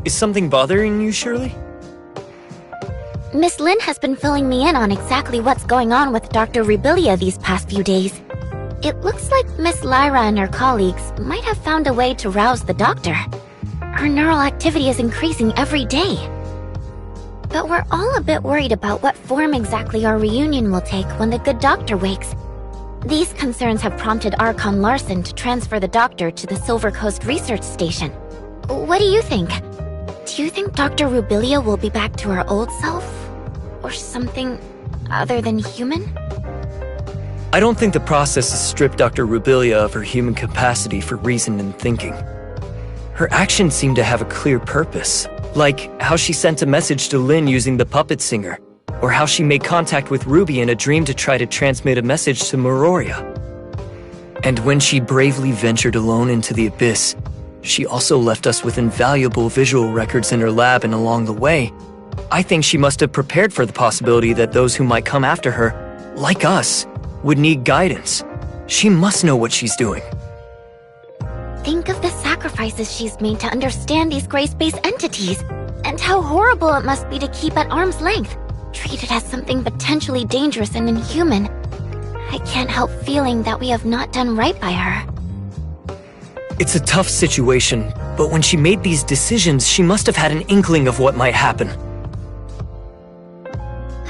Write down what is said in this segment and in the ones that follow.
Is something bothering you, Shirley? Miss Lin has been filling me in on exactly what's going on with Dr. Rubilia these past few days. It looks like Miss Lyra and her colleagues might have found a way to rouse the doctor. Her neural activity is increasing every day. But we're all a bit worried about what form exactly our reunion will take when the good doctor wakes. These concerns have prompted Archon Larson to transfer the doctor to the Silver Coast Research Station. What do you think? Do you think Dr. Rubilia will be back to her old self? Or something other than human? I don't think the process has stripped Dr. Rubilia of her human capacity for reason and thinking. Her actions seem to have a clear purpose, like how she sent a message to Lin using the puppet singer, or how she made contact with Ruby in a dream to try to transmit a message to Meroria. And when she bravely ventured alone into the abyss, she also left us with invaluable visual records in her lab, and along the way, I think she must have prepared for the possibility that those who might come after her, like us, would need guidance. She must know what she's doing. Think of the sacrifices she's made to understand these gray space entities, and how horrible it must be to keep at arm's length, treated as something potentially dangerous and inhuman. I can't help feeling that we have not done right by her. It's a tough situation, but when she made these decisions, she must have had an inkling of what might happen.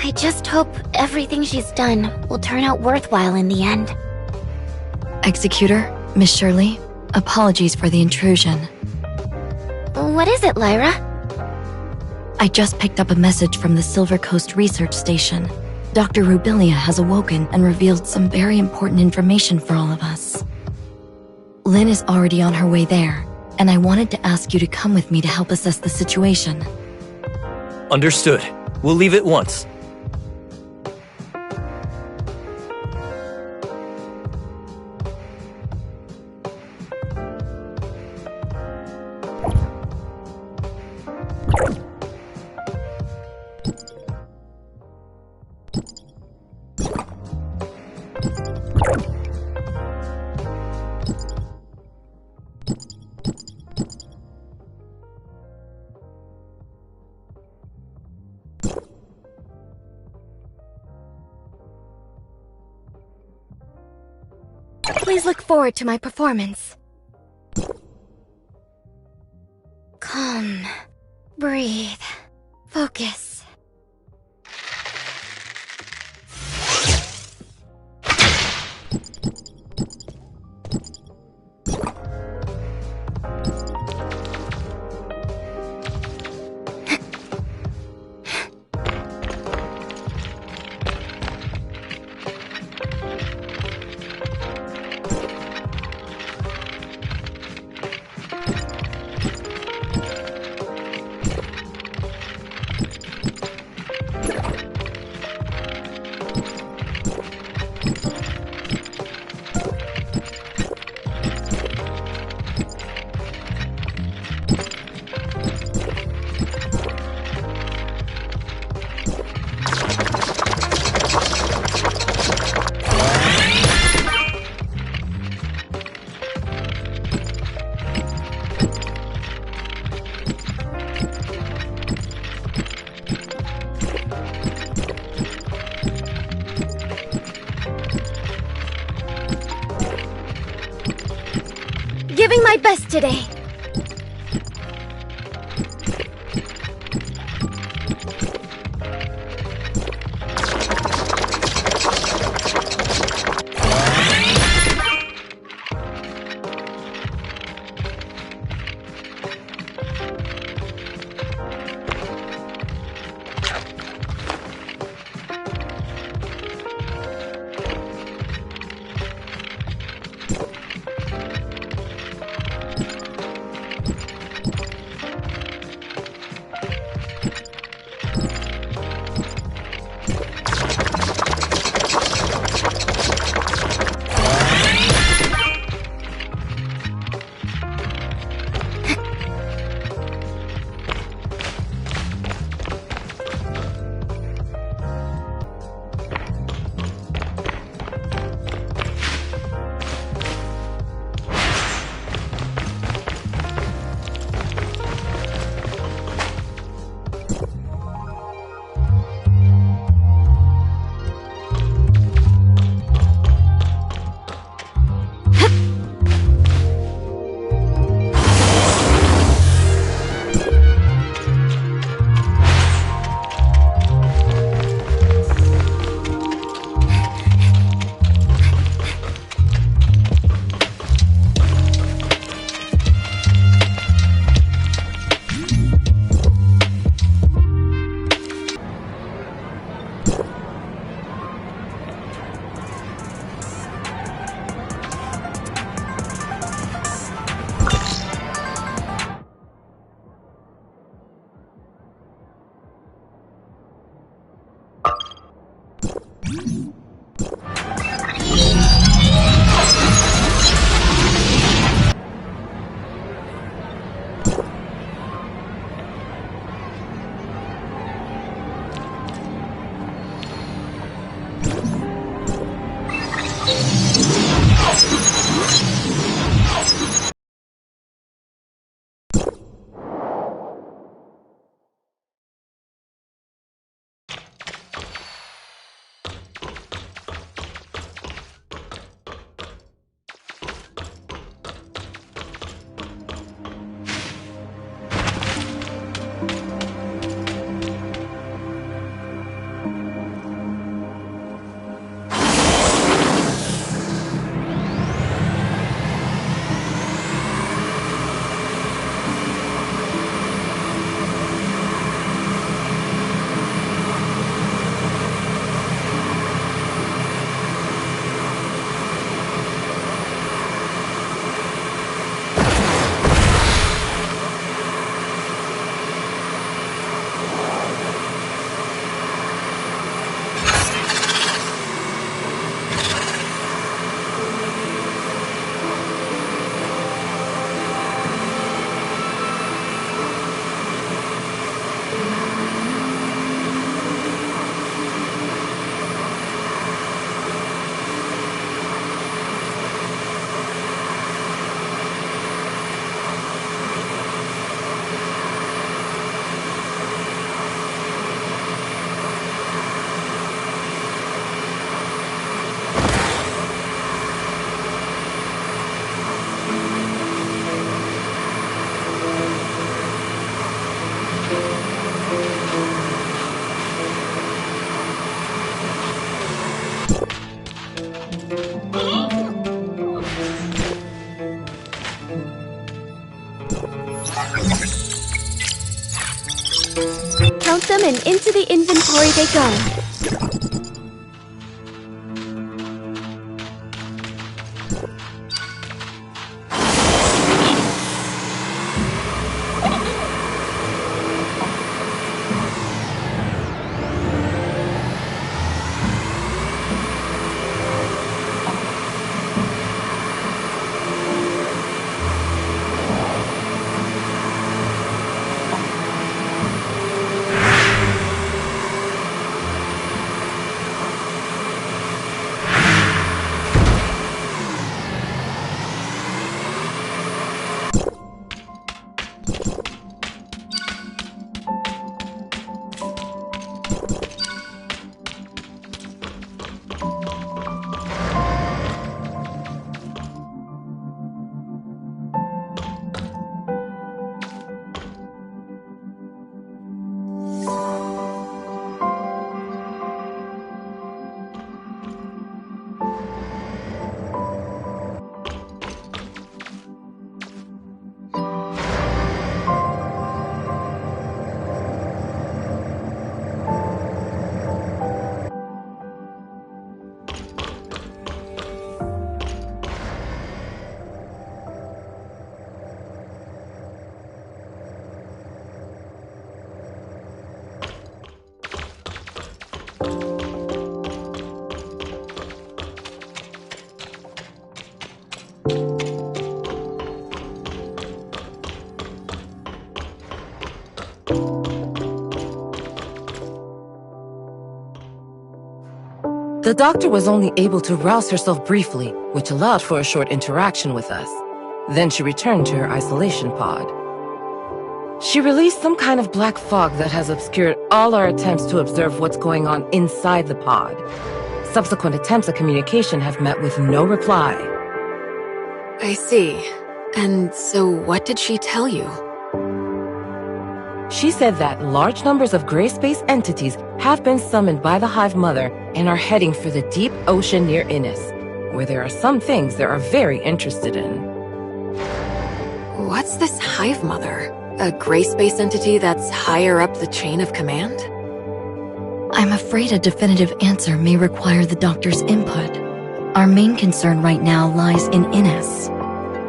I just hope everything she's done will turn out worthwhile in the end. Executor, Miss Shirley, apologies for the intrusion. What is it, Lyra? I just picked up a message from the Silver Coast Research Station. Dr. Rubilia has awoken and revealed some very important information for all of us. Lin is already on her way there, and I wanted to ask you to come with me to help assess the situation. Understood. We'll leave at once. Please look forward to my performance. Calm. Breathe. Focus. Giving my best today. Count them and into the inventory they go. The doctor was only able to rouse herself briefly, which allowed for a short interaction with us. Then she returned to her isolation pod. She released some kind of black fog that has obscured all our attempts to observe what's going on inside the pod. Subsequent attempts at communication have met with no reply. I see. And so what did she tell you? She said that large numbers of gray space entities have been summoned by the Hive Mother and are heading for the deep ocean near Innis, where there are some things they are very interested in. What's this Hive Mother? A gray space entity that's higher up the chain of command? I'm afraid a definitive answer may require the doctor's input. Our main concern right now lies in Innis.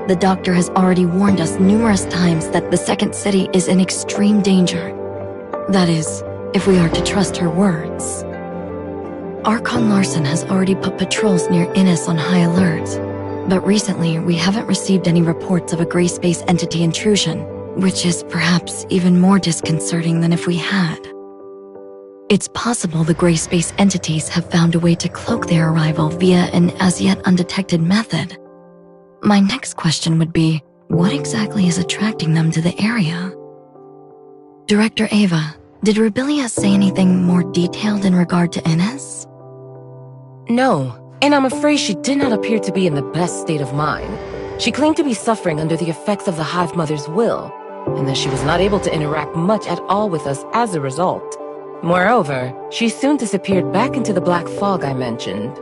The doctor has already warned us numerous times that the second city is in extreme danger. That is, if we are to trust her words. Archon Larson has already put patrols near Innis on high alert, but recently we haven't received any reports of a gray space entity intrusion, which is perhaps even more disconcerting than if we had. It's possible the gray space entities have found a way to cloak their arrival via an as yet undetected method. My next question would be, what exactly is attracting them to the area? Director Ava, did Rubilia say anything more detailed in regard to Innis? No, and I'm afraid she did not appear to be in the best state of mind. She claimed to be suffering under the effects of the Hive Mother's will, and that she was not able to interact much at all with us as a result. Moreover, she soon disappeared back into the black fog I mentioned.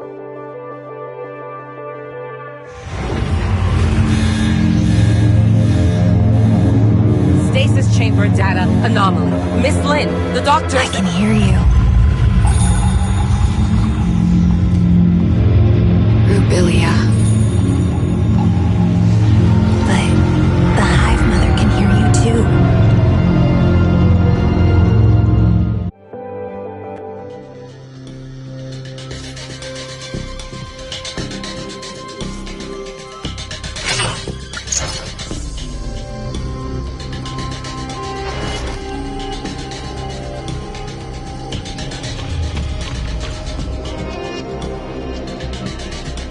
Stasis chamber data anomaly. Miss Lin, the doctor— I can hear you. Rubilia. But the Hive Mother can hear you too.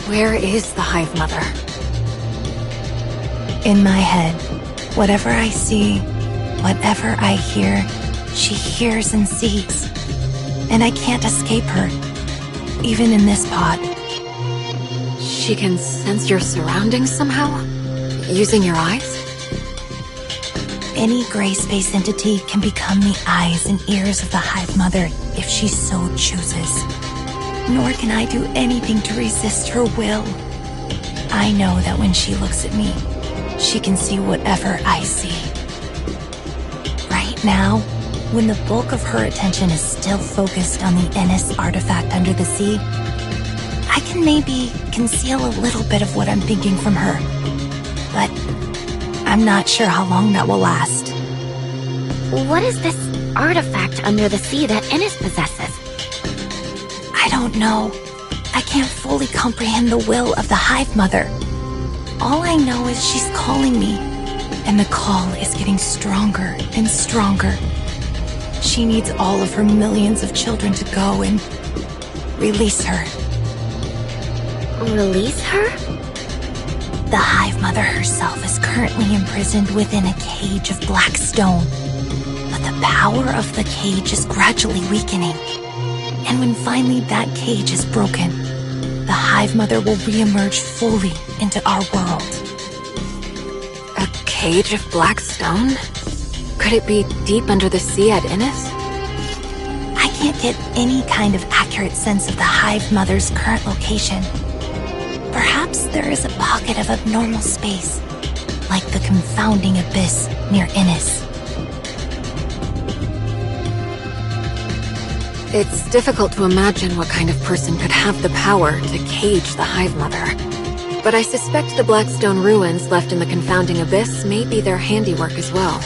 Where is the Hive Mother? In my head, whatever I see, whatever I hear, she hears and sees. And I can't escape her, even in this pod. She can sense your surroundings somehow? Using your eyes? Any gray space entity can become the eyes and ears of the Hive Mother if she so chooses. Nor can I do anything to resist her will. I know that when she looks at me, she can see whatever I see. Right now, when the bulk of her attention is still focused on the Ennis artifact under the sea, I can maybe conceal a little bit of what I'm thinking from her. But I'm not sure how long that will last. What is this artifact under the sea that Ennis possesses? I don't know. I can't fully comprehend the will of the Hive Mother. All I know is she's calling me, and the call is getting stronger and stronger. She needs all of her millions of children to go and release her. Release her? The Hive Mother herself is currently imprisoned within a cage of black stone. But the power of the cage is gradually weakening. And when finally that cage is broken, the Hive Mother will re-emerge fully into our world. A cage of black stone? Could it be deep under the sea at Innis? I can't get any kind of accurate sense of the Hive Mother's current location. Perhaps there is a pocket of abnormal space, like the confounding abyss near Innis. It's difficult to imagine what kind of person could have the power to cage the Hive Mother. But I suspect the Blackstone ruins left in the confounding abyss may be their handiwork as well.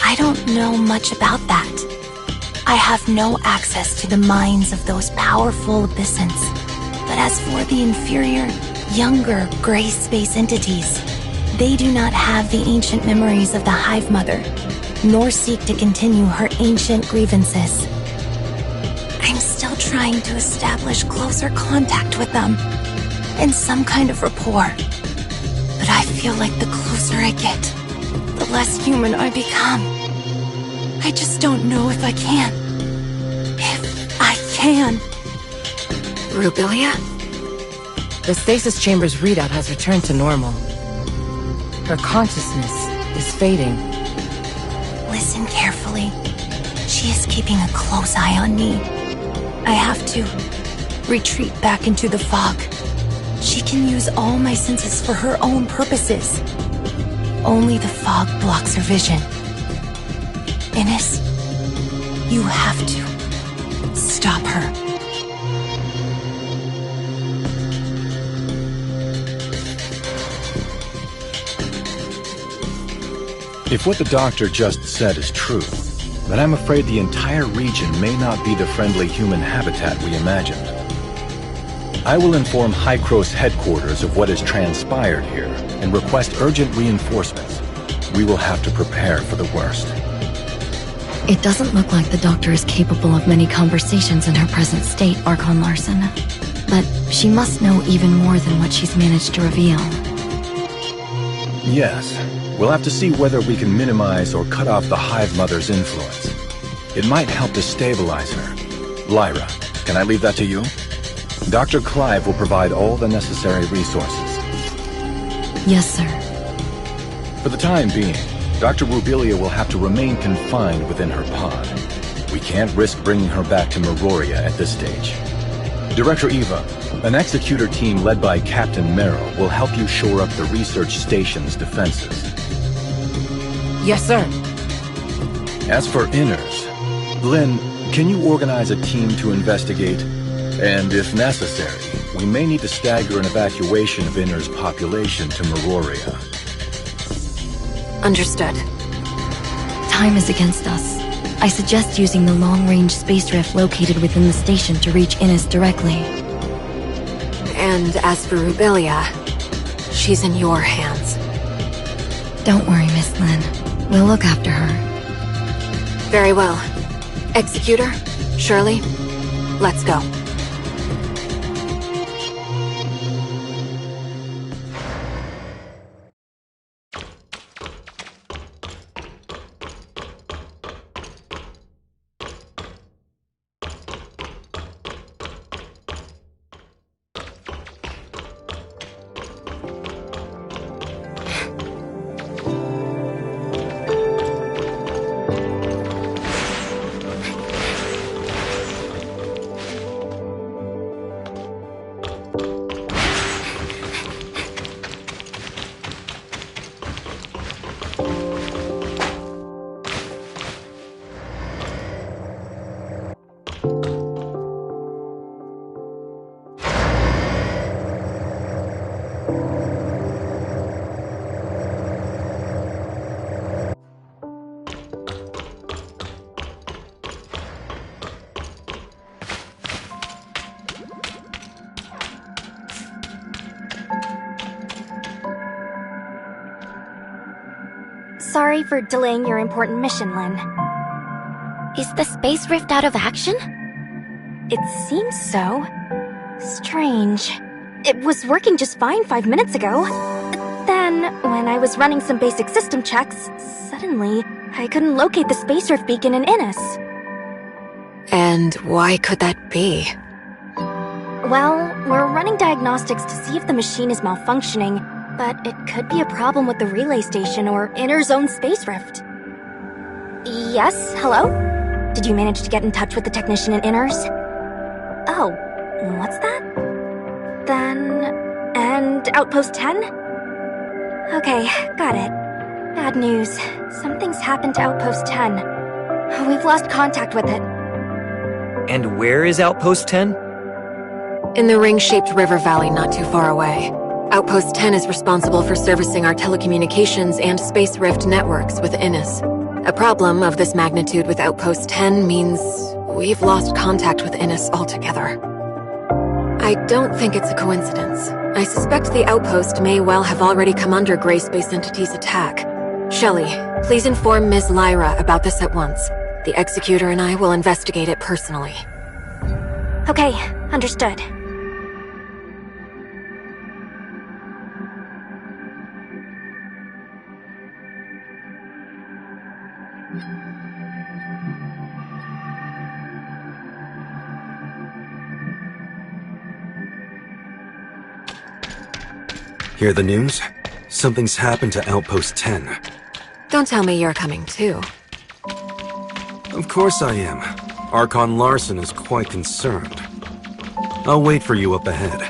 I don't know much about that. I have no access to the minds of those powerful abyssins. But as for the inferior, younger gray space entities, they do not have the ancient memories of the Hive Mother, nor seek to continue her ancient grievances. I'm still trying to establish closer contact with them, and some kind of rapport. But I feel like the closer I get, the less human I become. I just don't know if I can. If I can. Rubilia? The stasis chamber's readout has returned to normal. Her consciousness is fading. Listen carefully. She is keeping a close eye on me. I have to retreat back into the fog. She can use all my senses for her own purposes. Only the fog blocks her vision. Innis, you have to stop her. If what the doctor just said is true, then I'm afraid the entire region may not be the friendly human habitat we imagined. I will inform Hykros headquarters of what has transpired here and request urgent reinforcements. We will have to prepare for the worst. It doesn't look like the doctor is capable of many conversations in her present state, Archon Larson. But she must know even more than what she's managed to reveal. Yes. We'll have to see whether we can minimize or cut off the Hive Mother's influence. It might help to stabilize her. Lyra, can I leave that to you? Dr. Clive will provide all the necessary resources. Yes, sir. For the time being, Dr. Rubilia will have to remain confined within her pod. We can't risk bringing her back to Meroria at this stage. Director Eva, an executor team led by Captain Merrill will help you shore up the research station's defenses. Yes, sir. As for Inners, Lynn, can you organize a team to investigate? And if necessary, we may need to stagger an evacuation of Inners' population to Meroria. Understood. Time is against us. I suggest using the long-range space rift located within the station to reach Innis directly. And as for Rubilia, she's in your hands. Don't worry, Miss Lynn. We'll look after her. Very well. Executor, Shirley, let's go. Sorry for delaying your important mission, Lynn. Is the space rift out of action? It seems so. Strange. It was working just fine 5 minutes ago. Then, when I was running some basic system checks, suddenly, I couldn't locate the space rift beacon in Innis. And why could that be? Well, we're running diagnostics to see if the machine is malfunctioning, but it could be a problem with the relay station or inner zone space rift. Yes, hello? Did you manage to get in touch with the technician in Inners? Oh, what's that? Then... and Outpost 10? Okay, got it. Bad news. Something's happened to Outpost 10. We've lost contact with it. And where is Outpost 10? In the ring-shaped river valley not too far away. Outpost 10 is responsible for servicing our telecommunications and space rift networks with Innis. A problem of this magnitude with Outpost 10 means we've lost contact with Innis altogether. I don't think it's a coincidence. I suspect the outpost may well have already come under Gray Space Entity's attack. Shelley, please inform Ms. Lyra about this at once. The Executor and I will investigate it personally. Okay, understood. Hear the news? Something's happened to Outpost 10. Don't tell me you're coming too. Of course I am. Archon Larson is quite concerned. I'll wait for you up ahead.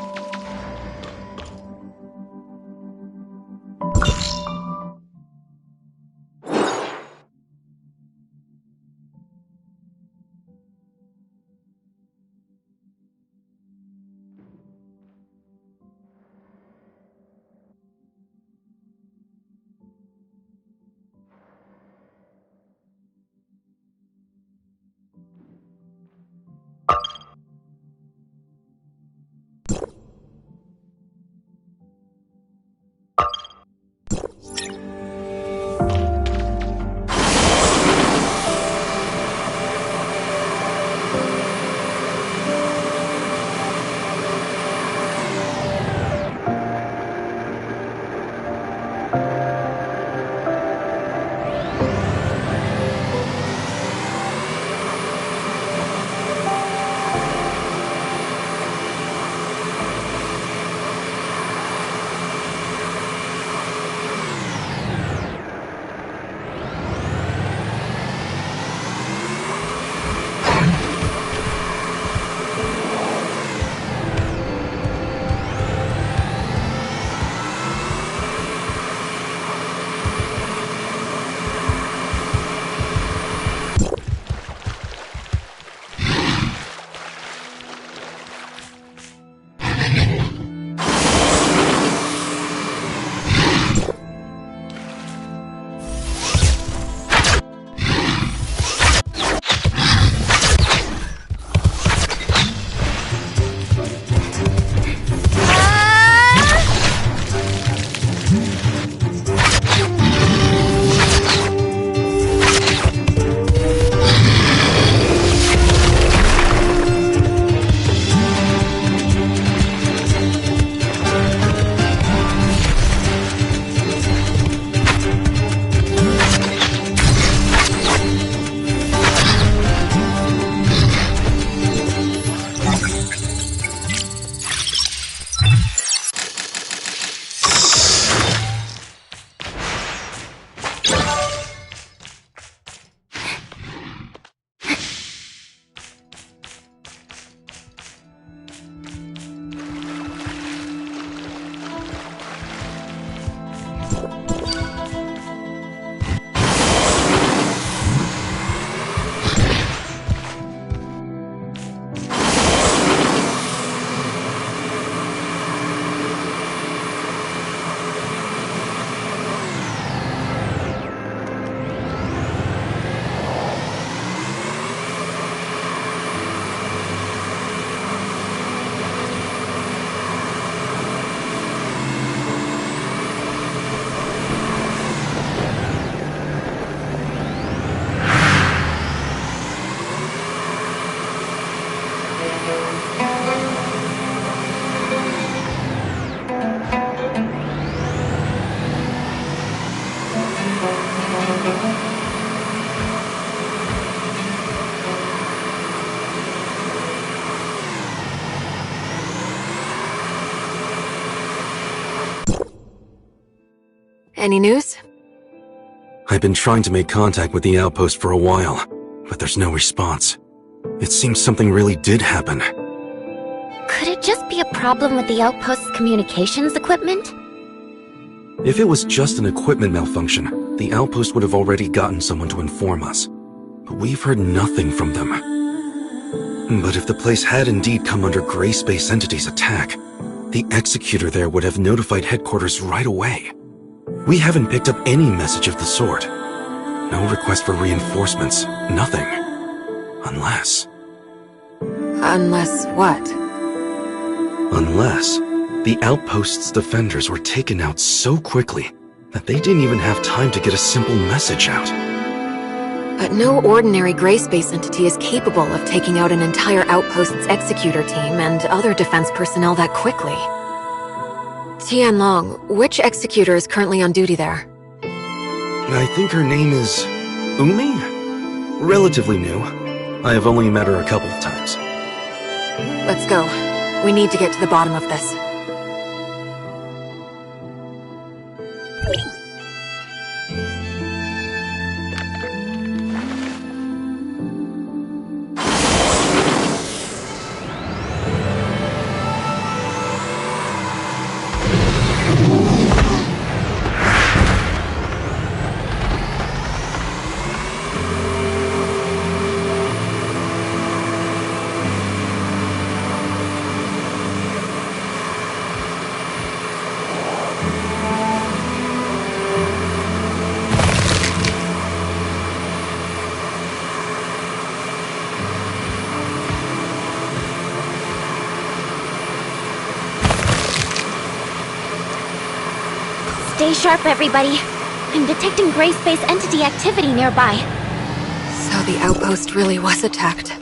Any news? I've been trying to make contact with the outpost for a while, but there's no response. It seems something really did happen. Could it just be a problem with the outpost's communications equipment? If it was just an equipment malfunction, the outpost would have already gotten someone to inform us. But we've heard nothing from them. But if the place had indeed come under Gray Space Entity's attack, the Executor there would have notified headquarters right away. We haven't picked up any message of the sort. No request for reinforcements, nothing. Unless... Unless what? Unless the outpost's defenders were taken out so quickly that they didn't even have time to get a simple message out. But no ordinary Gray Space entity is capable of taking out an entire outpost's executor team and other defense personnel that quickly. Tianlong, which executor is currently on duty there? I think her name is... Umi? Relatively new. I have only met her a couple of times. Let's go. We need to get to the bottom of this. Stay sharp, everybody. I'm detecting Gray Space Entity activity nearby. So the outpost really was attacked.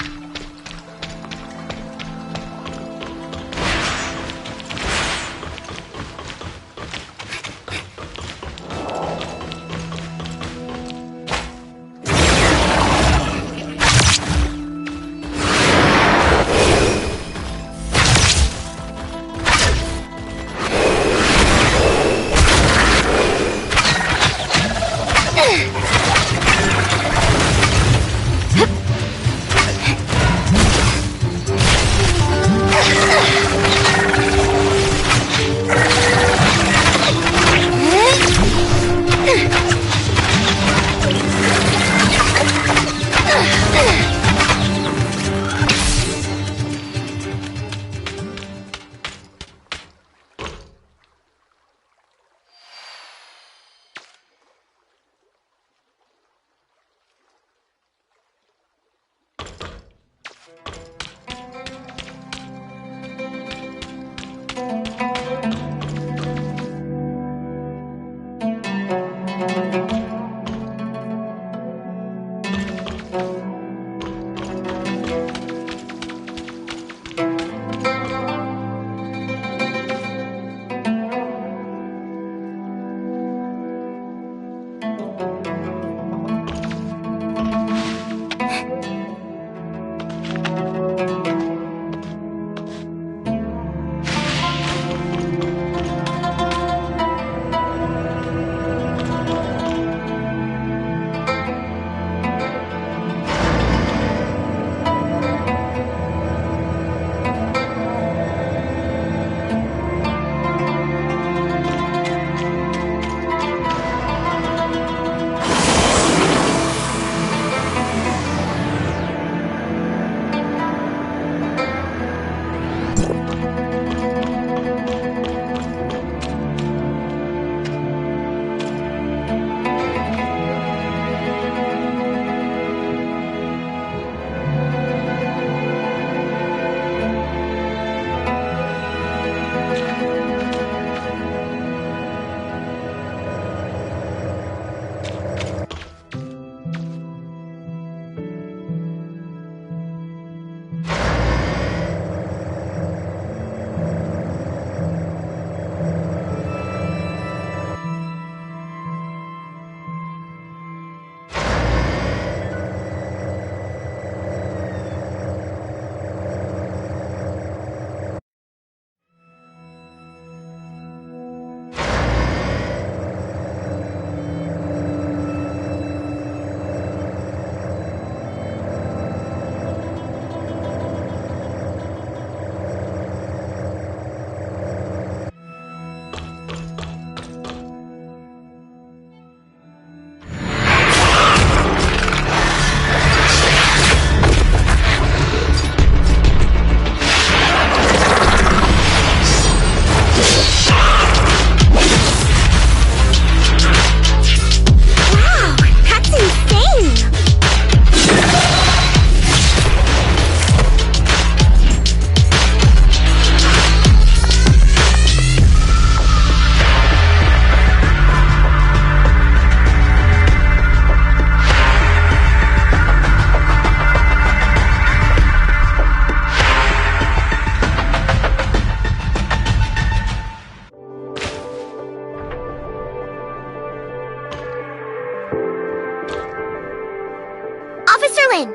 Officer Lin!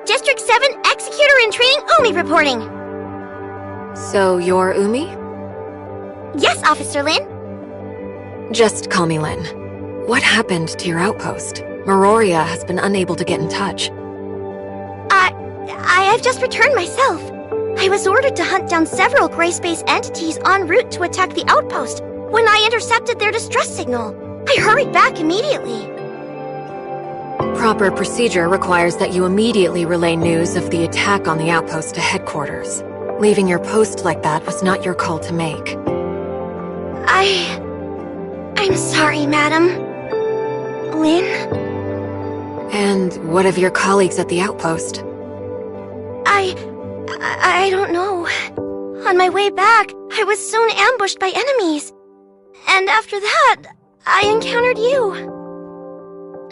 District 7 Executor in Training Umi reporting! So you're Umi? Yes, Officer Lin. Just call me Lin. What happened to your outpost? Meroria has been unable to get in touch. I've just returned myself. I was ordered to hunt down several gray space entities en route to attack the outpost when I intercepted their distress signal. I hurried back immediately. Proper procedure requires that you immediately relay news of the attack on the outpost to headquarters. Leaving your post like that was not your call to make. I'm sorry, madam. Lin? And what of your colleagues at the outpost? I don't know. On my way back, I was soon ambushed by enemies. And after that, I encountered you.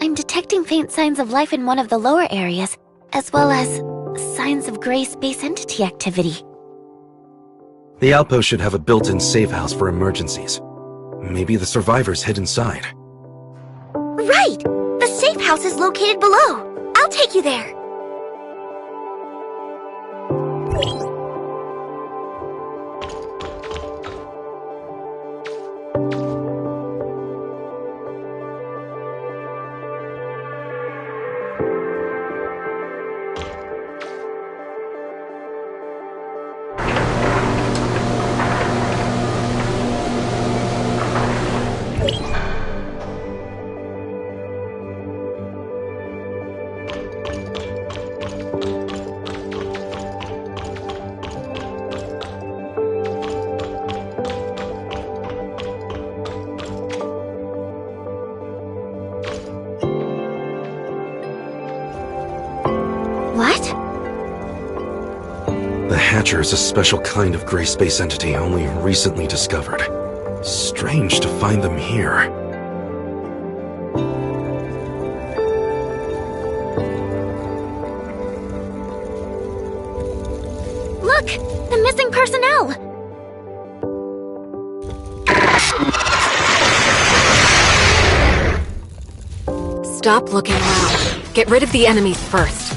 I'm detecting faint signs of life in one of the lower areas, as well as signs of gray space entity activity. The outpost should have a built-in safe house for emergencies. Maybe the survivors hid inside. Right! The safe house is located below. I'll take you there. The Hatcher is a special kind of gray space entity only recently discovered. Strange to find them here. Look! The missing personnel! Stop looking around. Get rid of the enemies first.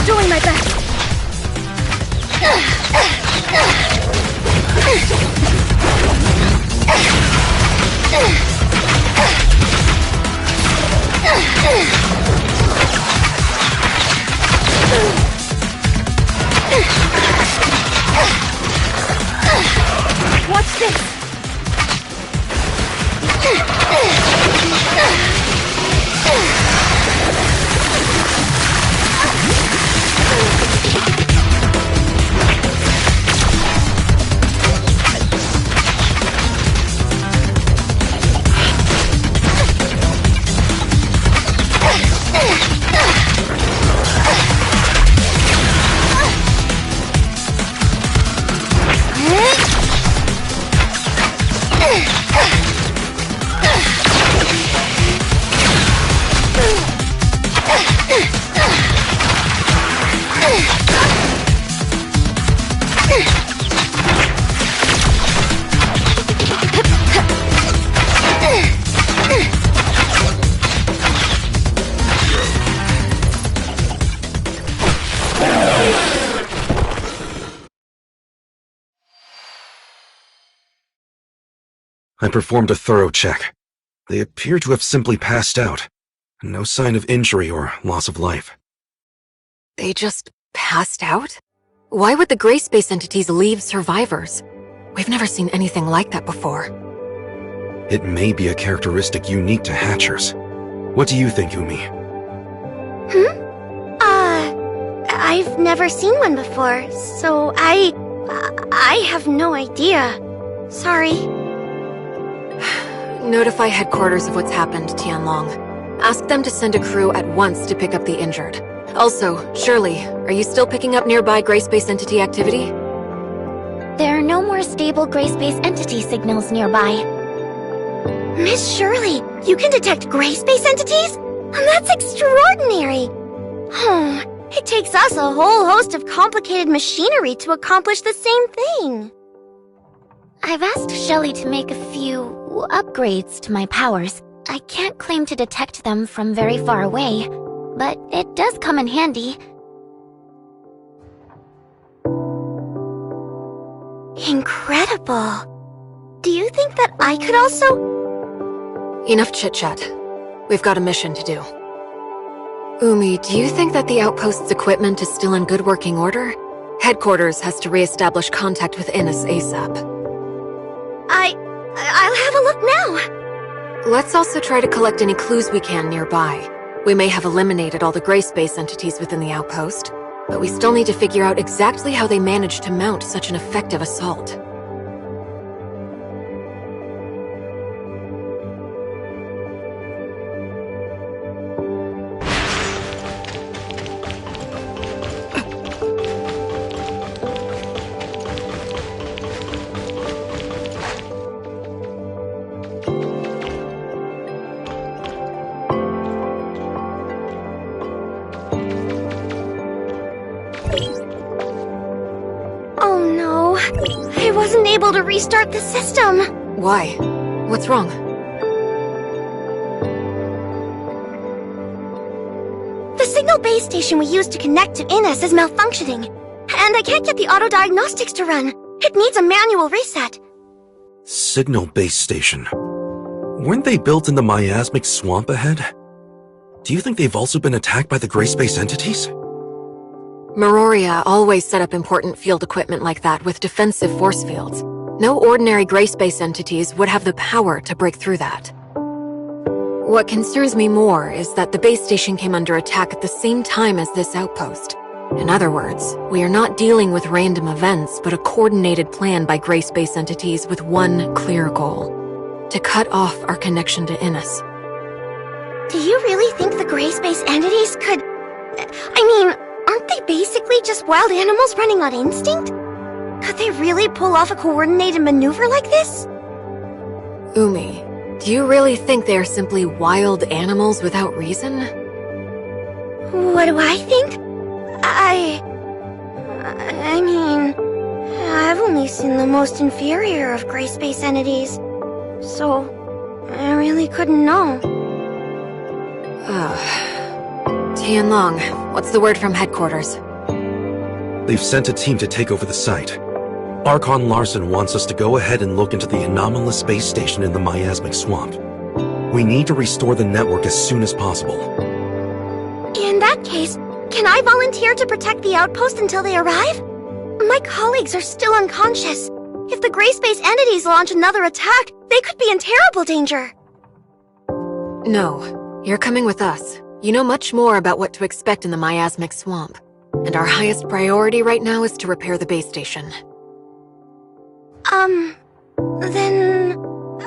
Doing my best. Watch this. I performed a thorough check. They appear to have simply passed out. No sign of injury or loss of life. They just passed out? Why would the gray space entities leave survivors? We've never seen anything like that before. It may be a characteristic unique to Hatchers. What do you think, Umi? I've never seen one before, so I have no idea. Sorry. Notify headquarters of what's happened, Tianlong. Ask them to send a crew at once to pick up the injured. Also, Shirley, are you still picking up nearby gray space entity activity? There are no more stable gray space entity signals nearby. Miss Shirley, you can detect gray space entities? That's extraordinary! It takes us a whole host of complicated machinery to accomplish the same thing. I've asked Shelley to make a few upgrades to my powers. I can't claim to detect them from very far away, but it does come in handy. Incredible. Do you think that I could also... Enough chit-chat. We've got a mission to do. Umi, do you think that the outpost's equipment is still in good working order? Headquarters has to re-establish contact with Innes ASAP. I'll have a look now. Let's also try to collect any clues we can nearby. We may have eliminated all the gray space entities within the outpost, but we still need to figure out exactly how they managed to mount such an effective assault. Able to restart the system. Why? What's wrong? The signal base station we used to connect to Innes is malfunctioning, and I can't get the auto diagnostics to run. It needs a manual reset. Signal base station. Weren't they built in the miasmic swamp ahead? Do you think they've also been attacked by the gray space entities? Meroria always set up important field equipment like that with defensive force fields. No ordinary gray space entities would have the power to break through that. What concerns me more is that the base station came under attack at the same time as this outpost. In other words, we are not dealing with random events, but a coordinated plan by gray space entities with one clear goal: to cut off our connection to Innes. Do you really think the gray space entities could... aren't they basically just wild animals running on instinct? Could they really pull off a coordinated maneuver like this? Umi, Do you really think they are simply wild animals without reason? What do I think? I mean, I've only seen the most inferior of gray space entities, so I really couldn't know. Tianlong, what's the word from headquarters? They've sent a team to take over the site. Archon Larson wants us to go ahead and look into the anomalous space station in the miasmic swamp. We need to restore the network as soon as possible. In that case, can I volunteer to protect the outpost until they arrive? My colleagues are still unconscious. If the gray space entities launch another attack, they could be in terrible danger. No, you're coming with us. You know much more about what to expect in the miasmic swamp. And our highest priority right now is to repair the base station. Then,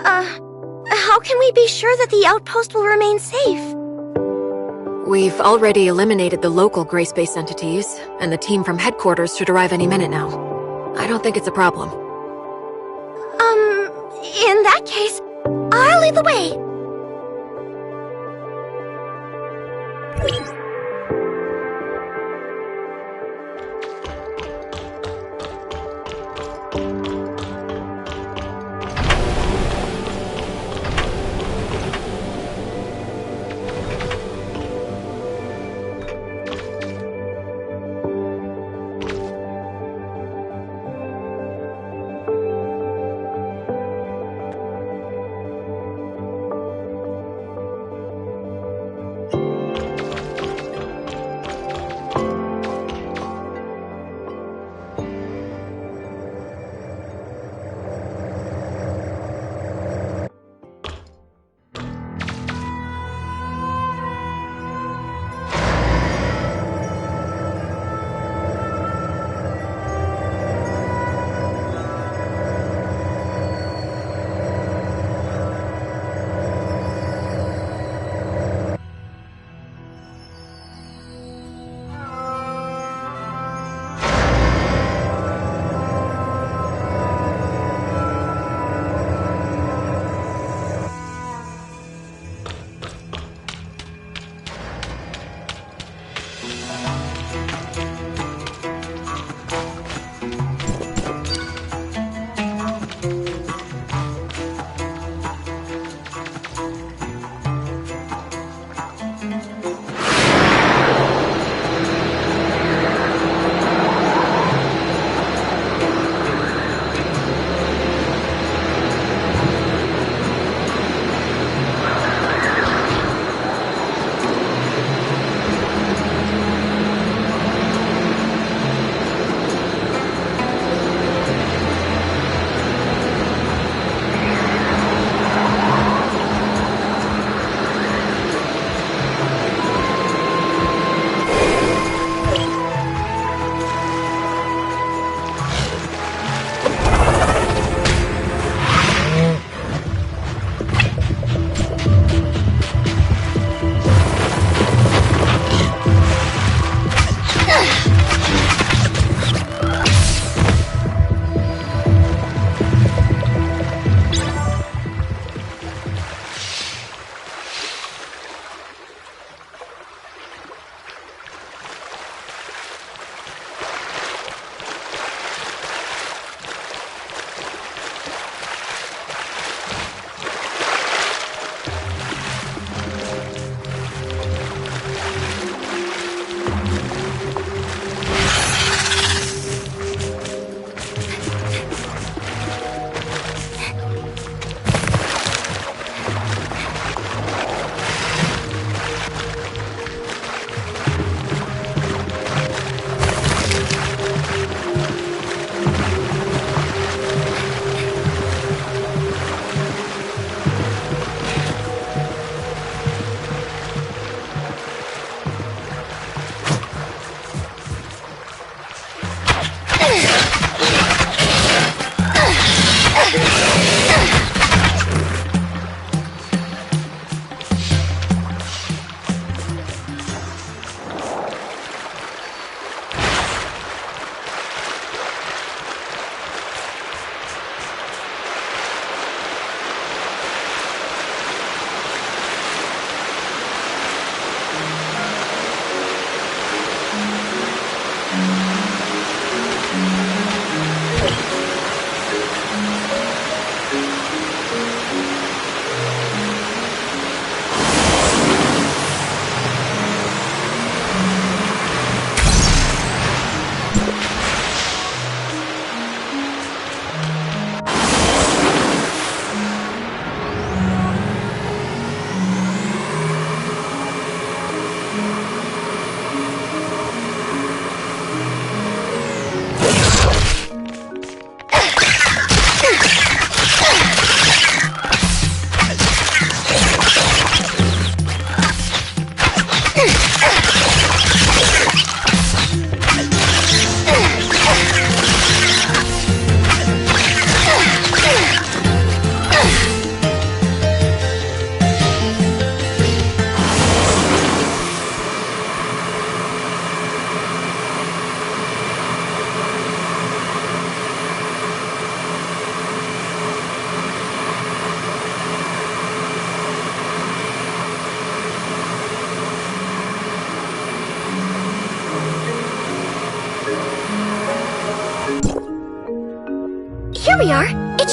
how can we be sure that the outpost will remain safe? We've already eliminated the local gray space entities, and the team from headquarters should arrive any minute now. I don't think it's a problem. In that case, I'll lead the way.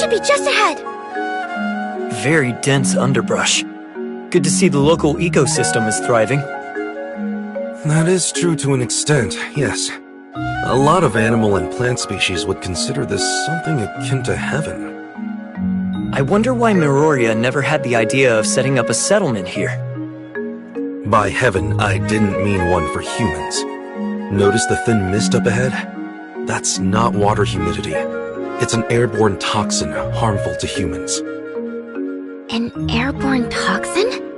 should be just ahead. Very dense underbrush. Good to see the local ecosystem is thriving. That is true to an extent, yes. A lot of animal and plant species would consider this something akin to heaven. I wonder why Miroria never had the idea of setting up a settlement here. By heaven, I didn't mean one for humans. Notice the thin mist up ahead? That's not water humidity. It's an airborne toxin harmful to humans. An airborne toxin?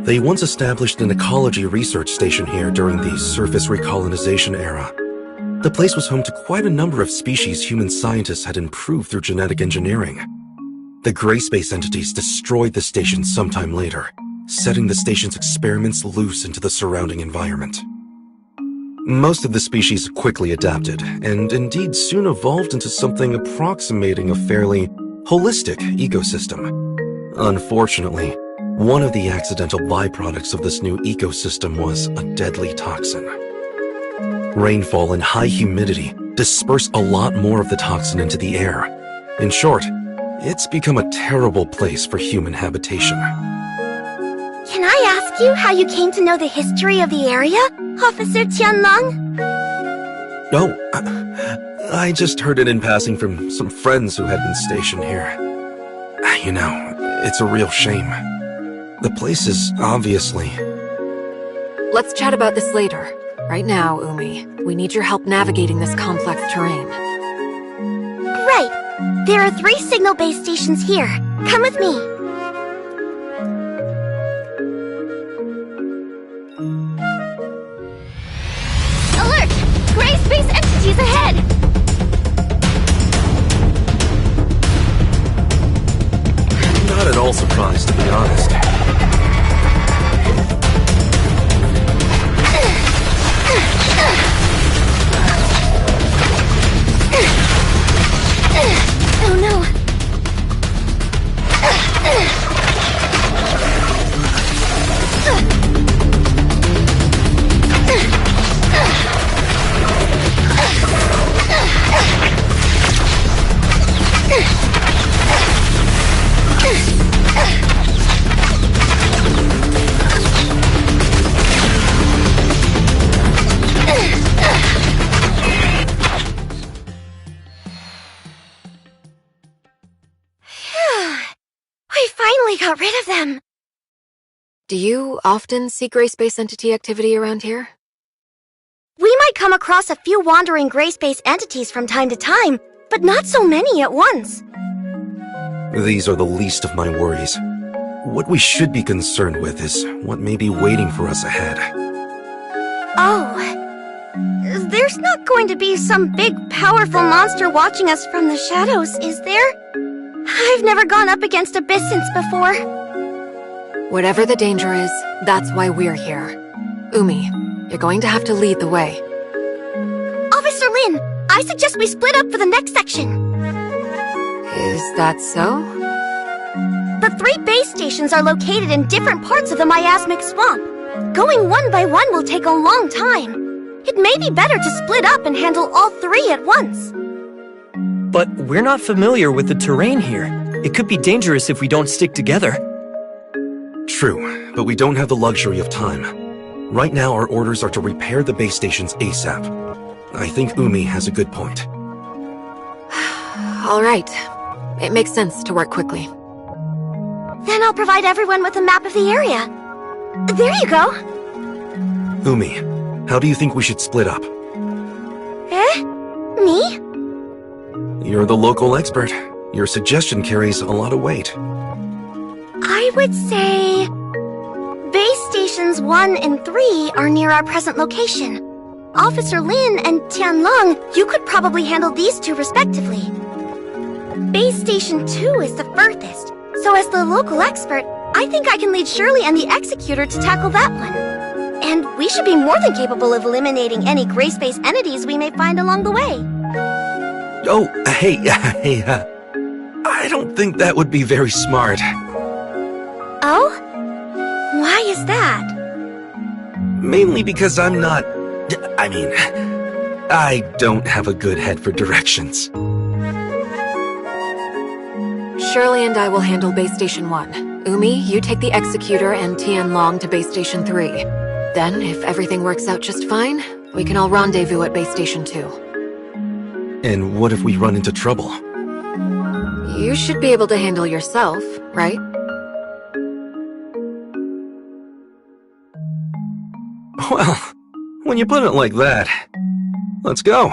They once established an ecology research station here during the surface recolonization era. The place was home to quite a number of species human scientists had improved through genetic engineering. The gray space entities destroyed the station sometime later, setting the station's experiments loose into the surrounding environment. Most of the species quickly adapted, and indeed soon evolved into something approximating a fairly holistic ecosystem. Unfortunately, one of the accidental byproducts of this new ecosystem was a deadly toxin. Rainfall and high humidity disperse a lot more of the toxin into the air. In short, it's become a terrible place for human habitation. Can I ask you how you came to know the history of the area, Officer Tianlang? No, I just heard it in passing from some friends who had been stationed here. You know, it's a real shame. The place is obviously... Let's chat about this later. Right now, Umi, we need your help navigating this complex terrain. Right. There are 3 signal base stations here. Come with me. Alert! Gray space entities ahead! Not at all surprised, to be honest. Oh no! Got rid of them. Do you often see gray space entity activity around here? We might come across a few wandering gray space entities from time to time, but not so many at once. These are the least of my worries. What we should be concerned with is what may be waiting for us ahead. Oh. There's not going to be some big, powerful monster watching us from the shadows, is there? I've never gone up against abyssins before. Whatever the danger is, that's why we're here. Umi, you're going to have to lead the way. Officer Lin, I suggest we split up for the next section. Is that so? The 3 base stations are located in different parts of the miasmic swamp. Going one by one will take a long time. It may be better to split up and handle all 3 at once. But we're not familiar with the terrain here. It could be dangerous if we don't stick together. True, but we don't have the luxury of time. Right now, our orders are to repair the base stations ASAP. I think Umi has a good point. All right. It makes sense to work quickly. Then I'll provide everyone with a map of the area. There you go. Umi, how do you think we should split up? Me? You're the local expert. Your suggestion carries a lot of weight. I would say... Base stations 1 and 3 are near our present location. Officer Lin and Tianlang, you could probably handle these 2 respectively. Base station 2 is the furthest, so as the local expert, I think I can lead Shirley and the Executor to tackle that one. And we should be more than capable of eliminating any gray space entities we may find along the way. Oh, hey, I don't think that would be very smart. Oh? Why is that? Mainly because I don't have a good head for directions. Shirley and I will handle Base Station 1. Umi, you take the Executor and Tian Long to Base Station 3. Then, if everything works out just fine, we can all rendezvous at Base Station 2. And what if we run into trouble? You should be able to handle yourself, right? Well, when you put it like that, let's go.